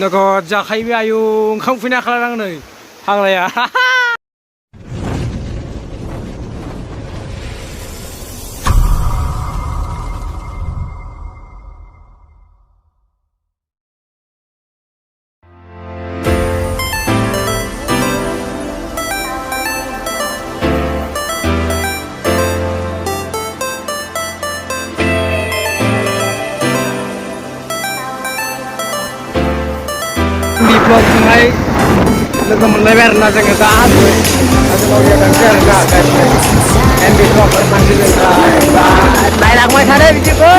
नोगोद जाखायोबे आयु ओंखाम उखैना खालामनां नै फाग्लाया vlogजोंहाय लोगो मोनलायबाय आरोना जोङो दा मावरिया थांसै आरोना एमबि ब्लगफोर थांसै जों दा नायलांबाय थादो बिदिखौ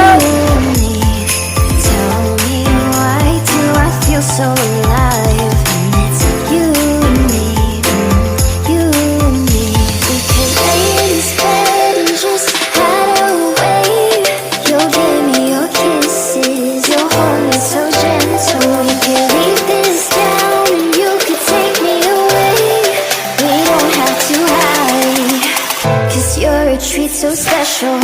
treat so special.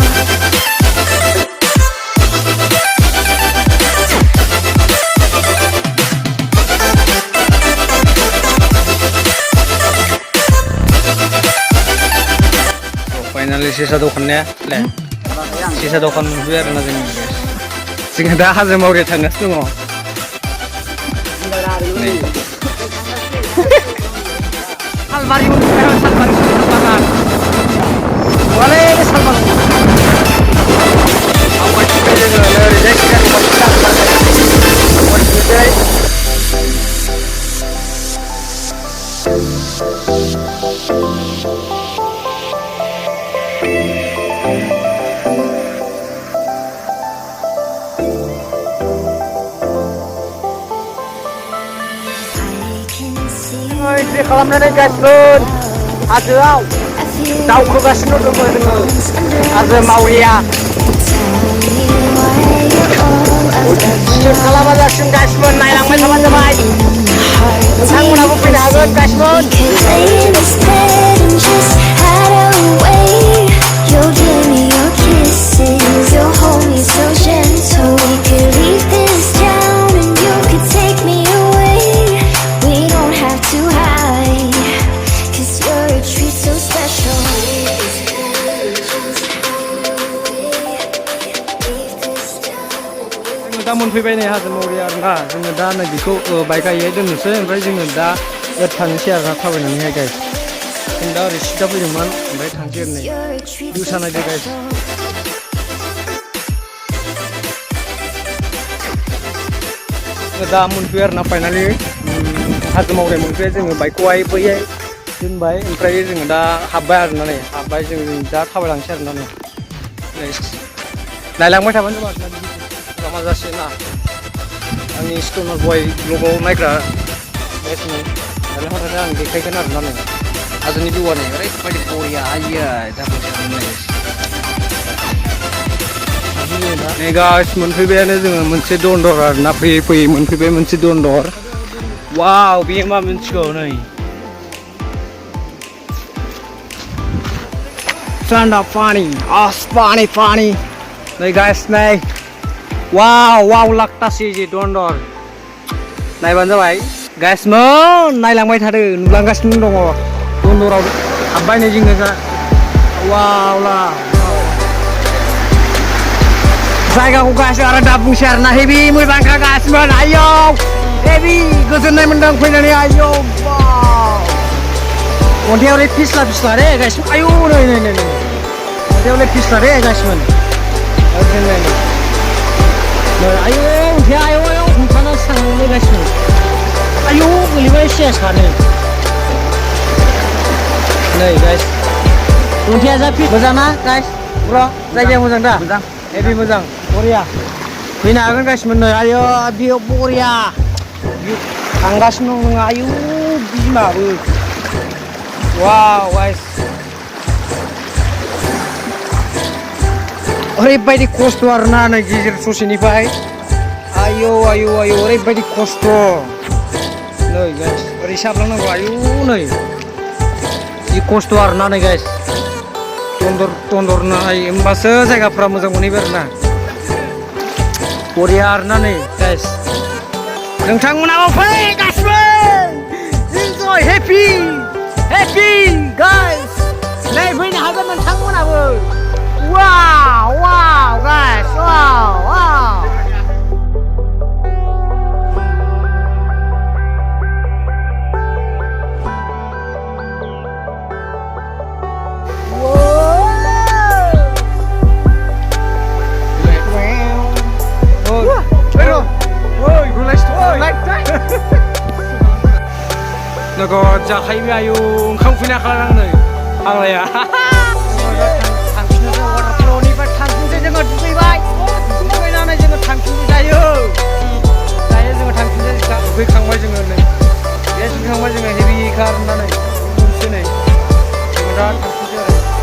Finally sisa dokannya le sisa dokan mobil arena जोङो दा हाजो मावरिया थांगासिनो दङ Salbari Wale salman. Awak kita juga reject kan kita. Awak kita. Oi, di kalamna nih guys, bun. Hajw. दावखोगासिनो दङ जोङो hajw maoriya खालामाजासिम गासिबो नायलांबाय थाबानो जाबाय नोंथांमोनाबो फैनो हागोन गासिबो दा मोनफैबाय नै hajw maoriya आरोना जोङो दा नै बेखौ बाइकआहाय दोननोसै ओमफ्राय जोङो दा थांनोसै आरोना थाबायनानैहाय गाइस जों दा ओरै सिदा फैदोंमोन ओमफ्राय थांसै ओरै भिउसा नायदो गाइस दा मोनफैबाय आरोना फाइनालि hajw maoriya मोनफैबाय जोङो बाइकखौहाय बैहाय दोनबाय ओमफ्राय जोङो दा हाबबाय आरोना नै हाबबाय जों दा थाबायलांसै आरोना नै नायलांबाय थाबानो जाबाय आरोना Sama जासिगोन ना आंनि स्ट'नार बय ब्लगाव नायग्रा गाइसनो आरो आं देखायगोन आरोना नै हाजोनि भिउआ नै ओरैबायदि बरिया आइयै नै गाइस मोनफैबायानो जोङो मोनसे दन्दर आरोना फैयै फैयै मोनफैबाय मोनसे दन्दर वाव बेयो मा मिन्थिगौ नै Sanda पानी पानी नै गाइस नै Wow, wow, laktasi je dondor. Naibaan जाबाय guys नायलांबाय थादो नुलांगासिनो दङ दन्दराव हाबबाय नै जोङो दा wow ला जायगाखौ गासिबो आरो दा बुंसै आरोना हेभि मोजांखा गासिबो आयौ हेभि गोजोननाय मोनदों फैनानै आयौ अन्थायाव ओरै फिस्ला फिस्ला रे गासिबो आयौ नै अन्थायाव ओरै फिस्ला रे गासिबो Ayo, ayo, हमथाना सांगासिनो आयौ गोलैबाय सेसआनो नै गाइस अन्थाया जा फिट मोजां ना गाइस ब्र जायगाया मोजां दा मोजां हेभि मोजां बरिया फैनो हागोन गासिबो नै आयौ बियो बरिया थांगासिनो दं नोङो आयौ बिमाबो वाव गाइस ओरैबायदि खस्थ' आरोना नै गेजेर ससेनिफ्राय आयौ आयौ आयौ ओरैबायदि खस्थ' नै गाइस ओरै साबलांनांगौ आयौ नै जि खस्थ' आरोना नै गाइस दन्दर नाय होमबासो जायगाफ्रा मोजां मोनहैबाय आरोना बरिया आरोना नै गाइस नोंथांमोनाबो फै गासिबो इन्जय हेपि गाइस नै फैनो हागोन नोंथांमोनाबो वाव गाइस वाव नोगोद जाखायो आयु ओंखाम उखैना खालामनानै आंलाया थांफिननोसै वाटारफ्ल'निफ्राय थांफिननोसै जोङो दुगैबाय दुगैनानै जोङो थांफिनजायो जोङो थांफिननोसै दुगैखांबाय जोङो नै बे दुगैखांबाय जोङो हेभि कार होननानै मोनसे नै जोङो दा थांफिनसै आरो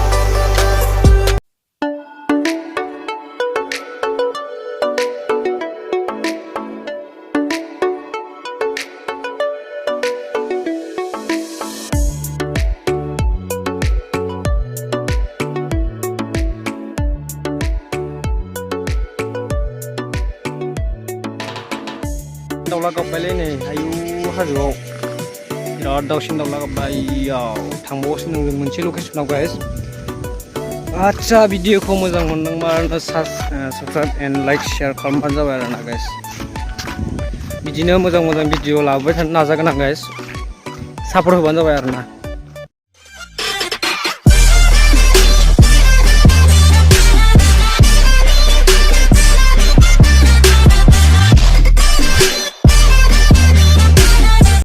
दाउला गाबबायलै नै आयु हाजोआव बिराद दाउसिन दाउला गाबबाय आयाव थांबावगासिनो दं जों मोनसे लकेसनाव गाइस आदसा भिडिअखौ मोजां मोनदोंबा साबसक्राइब एन्ड लाइक शेयार खालामबानो जाबाय आरोना गाइस बिदिनो मोजां भिडिअ लाबोबाय थानो नाजागोन आं गाइस सापर्ट होबानो जाबाय आरोना